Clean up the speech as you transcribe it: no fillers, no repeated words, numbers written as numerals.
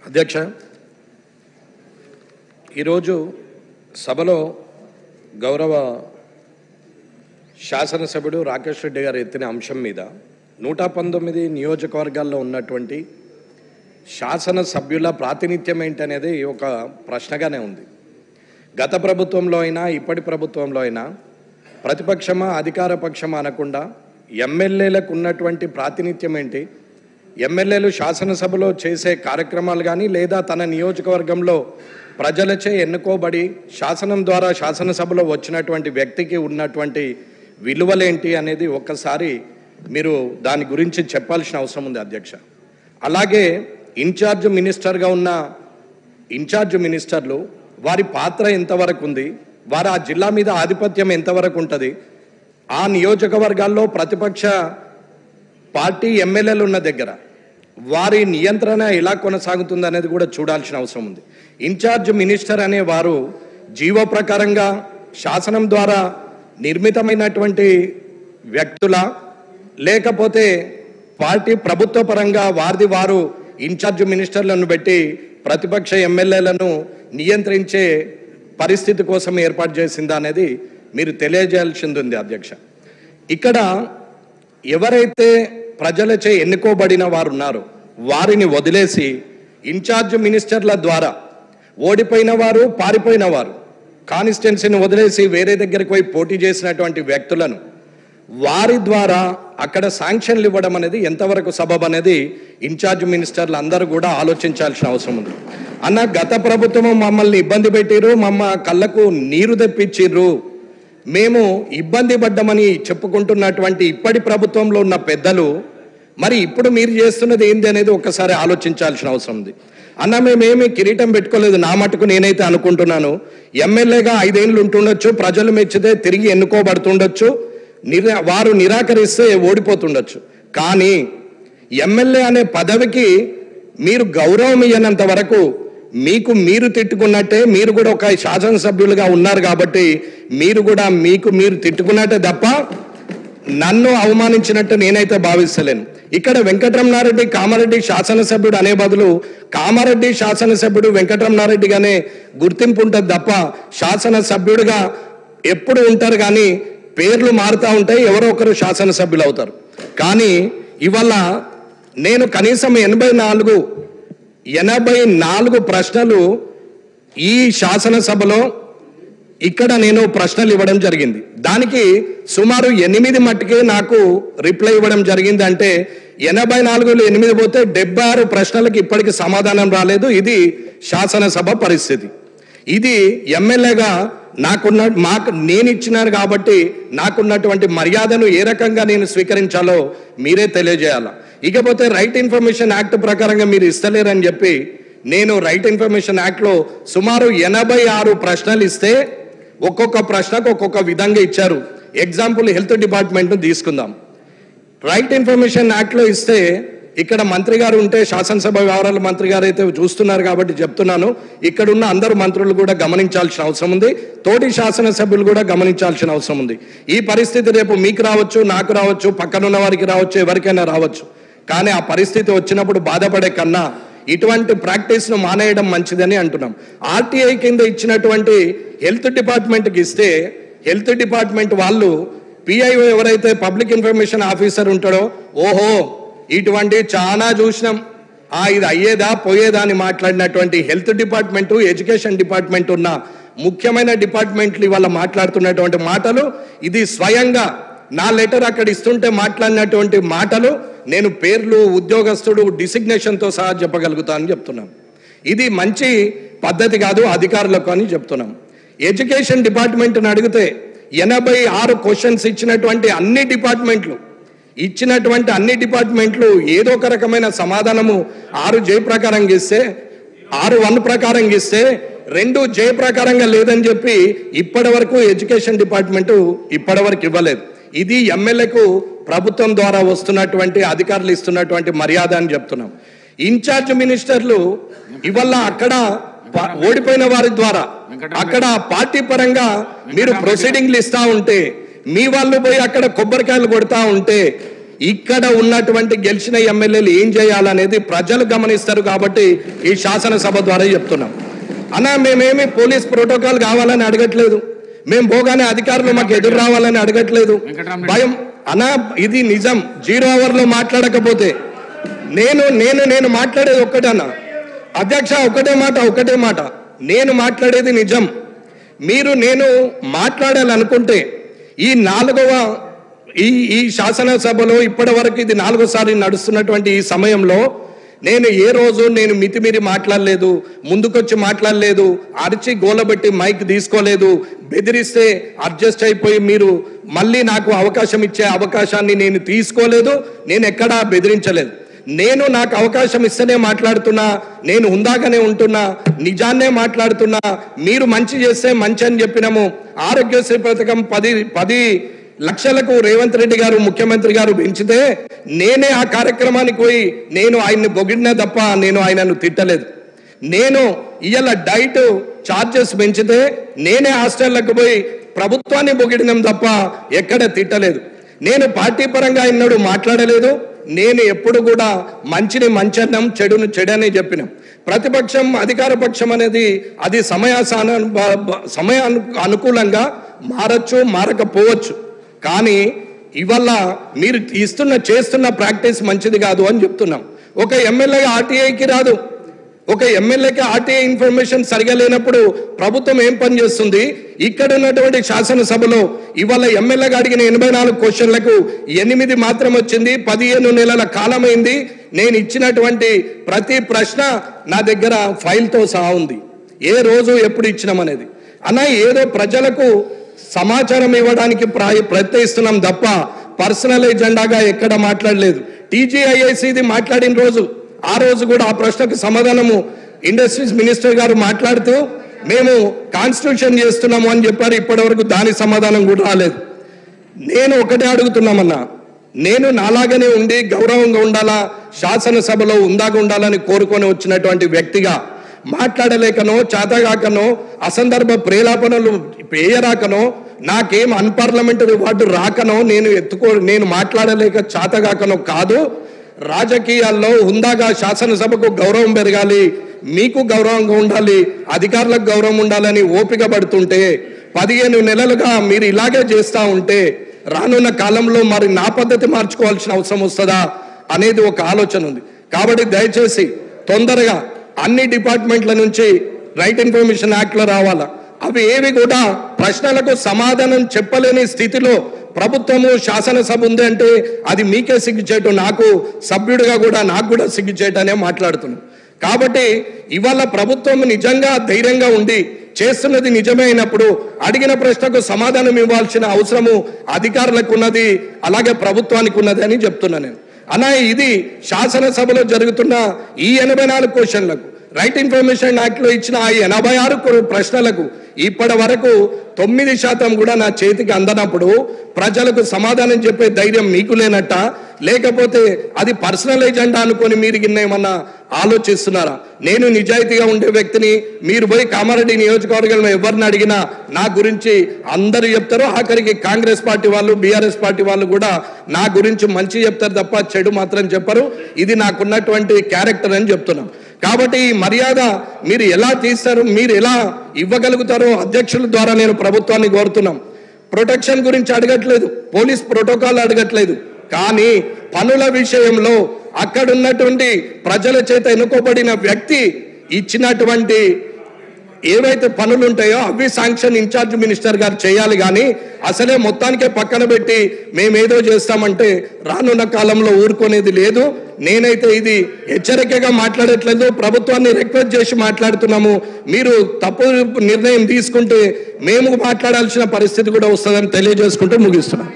అధ్యక్ష, ఈరోజు సభలో గౌరవ శాసనసభ్యుడు రాకేష్ రెడ్డి గారు ఎత్తిన అంశం మీద 119 నియోజకవర్గాల్లో ఉన్నటువంటి శాసనసభ్యుల ప్రాతినిధ్యం ఏంటనేది ఒక ప్రశ్నగానే ఉంది. గత ప్రభుత్వంలో అయినా ఇప్పటి ప్రభుత్వంలో అయినా ప్రతిపక్షమా అధికార పక్షమా అనకుండా ఎమ్మెల్యేలకు ఉన్నటువంటి ప్రాతినిధ్యం ఏంటి, ఎమ్మెల్యేలు శాసనసభలో చేసే కార్యక్రమాలు కానీ లేదా తన నియోజకవర్గంలో ప్రజలచే ఎన్నుకోబడి శాసనం ద్వారా శాసనసభలో వచ్చినటువంటి వ్యక్తికి ఉన్నటువంటి విలువలేంటి అనేది ఒక్కసారి మీరు దాని గురించి చెప్పాల్సిన అవసరం ఉంది అధ్యక్ష. అలాగే ఇన్ఛార్జ్ మినిస్టర్గా ఉన్న ఇన్ఛార్జ్ మినిస్టర్లు వారి పాత్ర ఎంతవరకు ఉంది, వారు ఆ జిల్లా మీద ఆధిపత్యం ఎంతవరకు ఉంటుంది, ఆ నియోజకవర్గాల్లో ప్రతిపక్ష పార్టీ ఎమ్మెల్యేలు ఉన్న దగ్గర వారి నియంత్రణ ఎలా కొనసాగుతుంది అనేది కూడా చూడాల్సిన అవసరం ఉంది. ఇన్ఛార్జ్ మినిస్టర్ అనే వారు జీవో ప్రకారంగా శాసనం ద్వారా నిర్మితమైనటువంటి వ్యక్తుల లేకపోతే పార్టీ ప్రభుత్వ పరంగా వారు ఇన్ఛార్జ్ మినిస్టర్లను పెట్టి ప్రతిపక్ష ఎమ్మెల్యేలను నియంత్రించే పరిస్థితి కోసం ఏర్పాటు చేసిందా అనేది మీరు తెలియజేయాల్సింది ఉంది అధ్యక్ష. ఇక్కడ ఎవరైతే ప్రజలచే ఎన్నుకోబడిన వారు ఉన్నారో వారిని వదిలేసి ఇన్ఛార్జ్ మినిస్టర్ల ద్వారా ఓడిపోయిన వారు పారిపోయిన వారు కాన్స్టిట్యున్సీని వదిలేసి వేరే దగ్గరికి పోయి పోటీ చేసినటువంటి వ్యక్తులను వారి ద్వారా అక్కడ శాంక్షన్లు ఇవ్వడం అనేది ఎంతవరకు సబబ్ అనేది ఇన్ఛార్జ్ మినిస్టర్లు అందరూ కూడా ఆలోచించాల్సిన అవసరం ఉంది. అన్న, గత ప్రభుత్వం మమ్మల్ని ఇబ్బంది పెట్టిర్రు, కళ్ళకు నీరు తెప్పించిర్రు, మేము ఇబ్బంది పడ్డామని చెప్పుకుంటున్నటువంటి ఇప్పటి ప్రభుత్వంలో ఉన్న పెద్దలు మరి ఇప్పుడు మీరు చేస్తున్నది ఏంటి అనేది ఒక్కసారి ఆలోచించాల్సిన అవసరం ఉంది. అన్న, మేమేమి కిరీటం పెట్టుకోలేదు. నా మటుకు నేనైతే అనుకుంటున్నాను, ఎమ్మెల్యేగా 5 ఏళ్ళు ఉంటుండొచ్చు, ప్రజలు మెచ్చితే తిరిగి ఎన్నుకోబడుతుండొచ్చు, వారు నిరాకరిస్తే ఓడిపోతుండొచ్చు. కానీ ఎమ్మెల్యే అనే పదవికి మీరు గౌరవం ఇవ్వనంత వరకు మీకు మీరు తిట్టుకున్నట్టే, మీరు కూడా ఒక శాసనసభ్యులుగా ఉన్నారు కాబట్టి మీరు కూడా మీరు తిట్టుకున్నట్టే తప్ప నన్ను అవమానించినట్టు నేనైతే భావిస్తలేను. ఇక్కడ వెంకటరమణారెడ్డి కామారెడ్డి శాసనసభ్యుడు అనే బదులు కామారెడ్డి శాసనసభ్యుడు వెంకటరమణారెడ్డిగానే గుర్తింపు ఉంటుంది తప్ప శాసనసభ్యుడిగా ఎప్పుడు ఉంటారు కానీ పేర్లు మారుతూ ఉంటాయి, ఎవరో ఒకరు శాసనసభ్యులు అవుతారు. కానీ ఇవాళ నేను కనీసం 84 ప్రశ్నలు ఈ శాసనసభలో ఇక్కడ నేను ప్రశ్నలు ఇవ్వడం జరిగింది. దానికి సుమారు 8 మట్టుకే నాకు రిప్లై ఇవ్వడం జరిగింది. అంటే 84లో 8 పోతే 76 ప్రశ్నలకు ఇప్పటికి సమాధానం రాలేదు. ఇది శాసనసభ పరిస్థితి. ఇది ఎమ్మెల్యేగా నేను ఇచ్చినాను కాబట్టి నాకున్నటువంటి మర్యాదను ఏ రకంగా నేను స్వీకరించాలో మీరే తెలియజేయాలా. ఇకపోతే రైట్ ఇన్ఫర్మేషన్ యాక్ట్ ప్రకారంగా మీరు ఇస్తలేరని చెప్పి నేను రైట్ ఇన్ఫర్మేషన్ యాక్ట్లో సుమారు 86 ప్రశ్నలు ఇస్తే ఒక్కొక్క ప్రశ్నకు ఒక్కొక్క విధంగా ఇచ్చారు. ఎగ్జాంపుల్ హెల్త్ డిపార్ట్మెంట్ను తీసుకుందాం. రైట్ ఇన్ఫర్మేషన్ యాక్ట్లో ఇస్తే ఇక్కడ మంత్రి గారు ఉంటే శాసనసభ వ్యవహారాల మంత్రి గారు అయితే చూస్తున్నారు కాబట్టి చెప్తున్నాను, ఇక్కడ ఉన్న అందరు మంత్రులు కూడా గమనించాల్సిన అవసరం ఉంది, తోటి శాసనసభ్యులు కూడా గమనించాల్సిన అవసరం ఉంది. ఈ పరిస్థితి రేపు మీకు రావచ్చు, నాకు రావచ్చు, పక్కనున్న వారికి రావచ్చు, ఎవరికైనా రావచ్చు. కానీ ఆ పరిస్థితి వచ్చినప్పుడు బాధపడే కన్నా ఇటువంటి ప్రాక్టీస్ను మానేయడం మంచిదని అంటున్నాం. ఆర్టీఐ కింద ఇచ్చినటువంటి హెల్త్ డిపార్ట్మెంట్కి ఇస్తే హెల్త్ డిపార్ట్మెంట్ వాళ్ళు పిఐఓ ఎవరైతే పబ్లిక్ ఇన్ఫర్మేషన్ ఆఫీసర్ ఉంటాడో, ఓహో ఇటువంటి చాలా చూసినాం, ఇది అయ్యేదా పోయేదా అని మాట్లాడినటువంటి హెల్త్ డిపార్ట్మెంటు, ఎడ్యుకేషన్ డిపార్ట్మెంట్ ఉన్న ముఖ్యమైన డిపార్ట్మెంట్లు ఇవాళ మాట్లాడుతున్నటువంటి మాటలు, ఇది స్వయంగా నా లెటర్ అక్కడ ఇస్తుంటే మాట్లాడినటువంటి మాటలు నేను పేర్లు ఉద్యోగస్తుడు డిసిగ్నేషన్తో సహా చెప్పగలుగుతానని చెప్తున్నాను. ఇది మంచి పద్ధతి కాదు అధికారులకు అని చెప్తున్నాం. ఎడ్యుకేషన్ డిపార్ట్మెంట్ని అడిగితే 86 క్వశ్చన్స్ ఇచ్చినటువంటి అన్ని డిపార్ట్మెంట్లు ఏదో ఒక రకమైన సమాధానము 6 జే ప్రకారంగా ఇస్తే 6(1) ప్రకారంగా ఇస్తే 2 జే ప్రకారంగా లేదని చెప్పి ఇప్పటి వరకు ఎడ్యుకేషన్ డిపార్ట్మెంటు ఇప్పటివరకు ఇవ్వలేదు. ఇది ఎమ్మెల్యేకు ప్రభుత్వం ద్వారా వస్తున్నటువంటి అధికారులు ఇస్తున్నటువంటి మర్యాద అని చెప్తున్నాం. ఇన్ఛార్జ్ మినిస్టర్లు ఇవల్ల అక్కడ ఓడిపోయిన వారి ద్వారా అక్కడ పార్టీ పరంగా మీరు ప్రొసీడింగ్లు ఇస్తా ఉంటే, మీ వాళ్ళు పోయి అక్కడ కొబ్బరికాయలు కొడతా ఉంటే, ఇక్కడ ఉన్నటువంటి గెలిచిన ఎమ్మెల్యేలు ఏం చేయాలనేది ప్రజలు గమనిస్తారు. కాబట్టి ఈ శాసనసభ ద్వారా చెప్తున్నాం. అన్నా మేమేమి పోలీస్ ప్రోటోకాల్ కావాలని అడగట్లేదు, మేము పోగానే అధికారులు మాకు ఎదురు రావాలని అడగట్లేదు. భయం అన్నా, ఇది నిజం. 0 అవర్లో మాట్లాడకపోతే నేను మాట్లాడేది ఒక్కటన్నా అధ్యక్ష, ఒకటే మాట నేను మాట్లాడేది నిజం. నేను మాట్లాడాలనుకుంటే ఈ శాసనసభలో ఇప్పటి వరకు ఇది 4వసారి నడుస్తున్నటువంటి ఈ సమయంలో నేను ఏ రోజు మితిమీరి మాట్లాడలేదు, ముందుకొచ్చి మాట్లాడలేదు, అరిచి గోలబెట్టి మైక్ తీసుకోలేదు, బెదిరిస్తే అడ్జస్ట్ అయిపోయి మీరు మళ్ళీ నాకు అవకాశం ఇచ్చే అవకాశాన్ని నేను తీసుకోలేదు, నేను ఎక్కడా బెదిరించలేదు. నాకు అవకాశం ఇస్తేనే మాట్లాడుతున్నా, నేను హుందాగానే ఉంటున్నా, నిజాన్నే మాట్లాడుతున్నా. మీరు మంచి చేస్తే మంచి అని చెప్పినాము. ఆరోగ్యశ్రీ పథకం 10 లక్షలకు రేవంత్ రెడ్డి గారు ముఖ్యమంత్రి గారు పెంచితే నేనే ఆ కార్యక్రమానికి పోయి ఆయన్ని పొగిడినా తప్ప నేను ఆయనను తిట్టలేదు. ఇవాళ డైట్ ఛార్జెస్ పెంచితే నేనే హాస్టళ్లకు పోయి ప్రభుత్వాన్ని పొగిడినాం తప్ప ఎక్కడ తిట్టలేదు. పార్టీ పరంగా ఎన్నడూ మాట్లాడలేదు. ఎప్పుడు కూడా మంచిని మంచన్నం, చెడును చెడని చెప్పినాం. ప్రతిపక్షం అధికార పక్షం అనేది అది అనుకూలంగా మారచ్చు, మారకపోవచ్చు. కానీ ఇవల్ల మీరు చేస్తున్న ప్రాక్టీస్ మంచిది కాదు అని చెప్తున్నాం. ఒక ఎమ్మెల్యే ఆర్టీఐకి రాదు. ఒక ఎమ్మెల్యేకి ఆర్టీఐ ఇన్ఫర్మేషన్ సరిగా లేనప్పుడు ప్రభుత్వం ఏం పని చేస్తుంది? ఇక్కడ ఉన్నటువంటి శాసనసభలో ఇవాళ ఎమ్మెల్యేగా అడిగిన 84 క్వశ్చన్లకు 8 మాత్రం వచ్చింది. 15 నెలల కాలమైంది. నేను ఇచ్చినటువంటి ప్రతి ప్రశ్న నా దగ్గర ఫైల్తో సహా ఉంది. ఏ రోజు ఎప్పుడు ఇచ్చినామనేది. అన్న ఏదో ప్రజలకు సమాచారం ఇవ్వడానికి ప్రయత్నిస్తున్నాం తప్ప పర్సనల్ ఎజెండాగా ఎక్కడ మాట్లాడలేదు. టీజీఐఐసిది మాట్లాడిన రోజు, ఆ రోజు కూడా ఆ ప్రశ్నకు సమాధానము ఇండస్ట్రీస్ మినిస్టర్ గారు మాట్లాడుతూ మేము కాన్స్టిట్యూషన్ చేస్తున్నాము అని చెప్పారు. ఇప్పటి వరకు దాని సమాధానం కూడా రాలేదు. ఒకటే అడుగుతున్నామన్నా, నాలాగానే ఉండి గౌరవంగా ఉండాలా, శాసనసభలో ఉందాగా ఉండాలని కోరుకొని వచ్చినటువంటి వ్యక్తిగా మాట్లాడలేకనో, చేతగాకనో, అసందర్భ ప్రేలాపనలు పేయరాకనో, నాకేం అన్పార్లమెంటరీ వార్డు రాకనో, నేను మాట్లాడలేక చేతగాకనో కాదు. రాజకీయాల్లో హుందాగా శాసనసభకు గౌరవం పెరగాలి, మీకు గౌరవంగా ఉండాలి, అధికారులకు గౌరవం ఉండాలని ఓపిక పడుతుంటే 15 నెలలుగా మీరు ఇలాగే చేస్తూ ఉంటే రానున్న కాలంలో మరి నా పద్ధతి మార్చుకోవాల్సిన అవసరం వస్తుందా అనేది ఒక ఆలోచన ఉంది. కాబట్టి దయచేసి తొందరగా అన్ని డిపార్ట్మెంట్ల నుంచి రైట్ ఇన్ఫర్మేషన్ యాక్ట్లో రావాలా. అవి ఏవి కూడా ప్రశ్నలకు సమాధానం చెప్పలేని స్థితిలో ప్రభుత్వము శాసనసభ ఉంది అంటే అది మీకే సిగ్గుచేటు, నాకు సభ్యుడిగా కూడా నాకు కూడా సిగ్గుచేటనే మాట్లాడుతున్నాం. కాబట్టి ఇవాళ ప్రభుత్వం నిజంగా ధైర్యంగా ఉండి చేస్తున్నది నిజమే అయినప్పుడు అడిగిన ప్రశ్నకు సమాధానం ఇవ్వాల్సిన అవసరము అధికారులకు ఉన్నది, అలాగే ప్రభుత్వానికి ఉన్నది అని చెప్తున్నా నేను. ఇది శాసనసభలో జరుగుతున్న ఈ 84 క్వశ్చన్లకు రైట్ ఇన్ఫర్మేషన్ యాక్ట్లో ఇచ్చిన ఆ 86 ప్రశ్నలకు ఇప్పటి వరకు 9% కూడా నా చేతికి అందనప్పుడు ప్రజలకు సమాధానం చెప్పే ధైర్యం మీకు లేనట్ట, లేకపోతే అది పర్సనల్ ఎజెండా అనుకొని మీరు ఏమన్నా ఆలోచిస్తున్నారా? నేను నిజాయితీగా ఉండే వ్యక్తిని. మీరు పోయి కామారెడ్డి నియోజకవర్గంలో ఎవరిని అడిగినా నా గురించి అందరూ చెప్తారు. ఆఖరికి కాంగ్రెస్ పార్టీ వాళ్ళు, బీఆర్ఎస్ పార్టీ వాళ్ళు కూడా నా గురించి మంచి చెప్తారు తప్ప చెడు మాత్రం చెప్పరు. ఇది నాకున్నటువంటి క్యారెక్టర్ అని చెప్తున్నాం. కాబట్టి ఈ మర్యాద మీరు ఎలా తీస్తారు, మీరు ఎలా ఇవ్వగలుగుతారో అధ్యక్షుల ద్వారా నేను ప్రభుత్వాన్ని కోరుతున్నాం. ప్రొటెక్షన్ గురించి అడగట్లేదు, పోలీస్ ప్రోటోకాల్ అడగట్లేదు, కానీ పనుల విషయంలో అక్కడున్నటువంటి ప్రజల చేత ఎన్నుకోబడిన వ్యక్తి ఇచ్చినటువంటి ఏవైతే పనులు ఉంటాయో అవి శాంక్షన్ ఇన్ఛార్జ్ మినిస్టర్ గారు చేయాలి. కానీ అసలే మొత్తానికే పక్కన పెట్టి మేమేదో చేస్తామంటే రానున్న కాలంలో ఊరుకునేది లేదు. నేనైతే ఇది హెచ్చరికగా మాట్లాడట్లేదు, ప్రభుత్వాన్ని రిక్వెస్ట్ చేసి మాట్లాడుతున్నాము. మీరు తప్పు నిర్ణయం తీసుకుంటే మేము మాట్లాడాల్సిన పరిస్థితి కూడా వస్తుందని తెలియజేసుకుంటూ ముగిస్తున్నాం.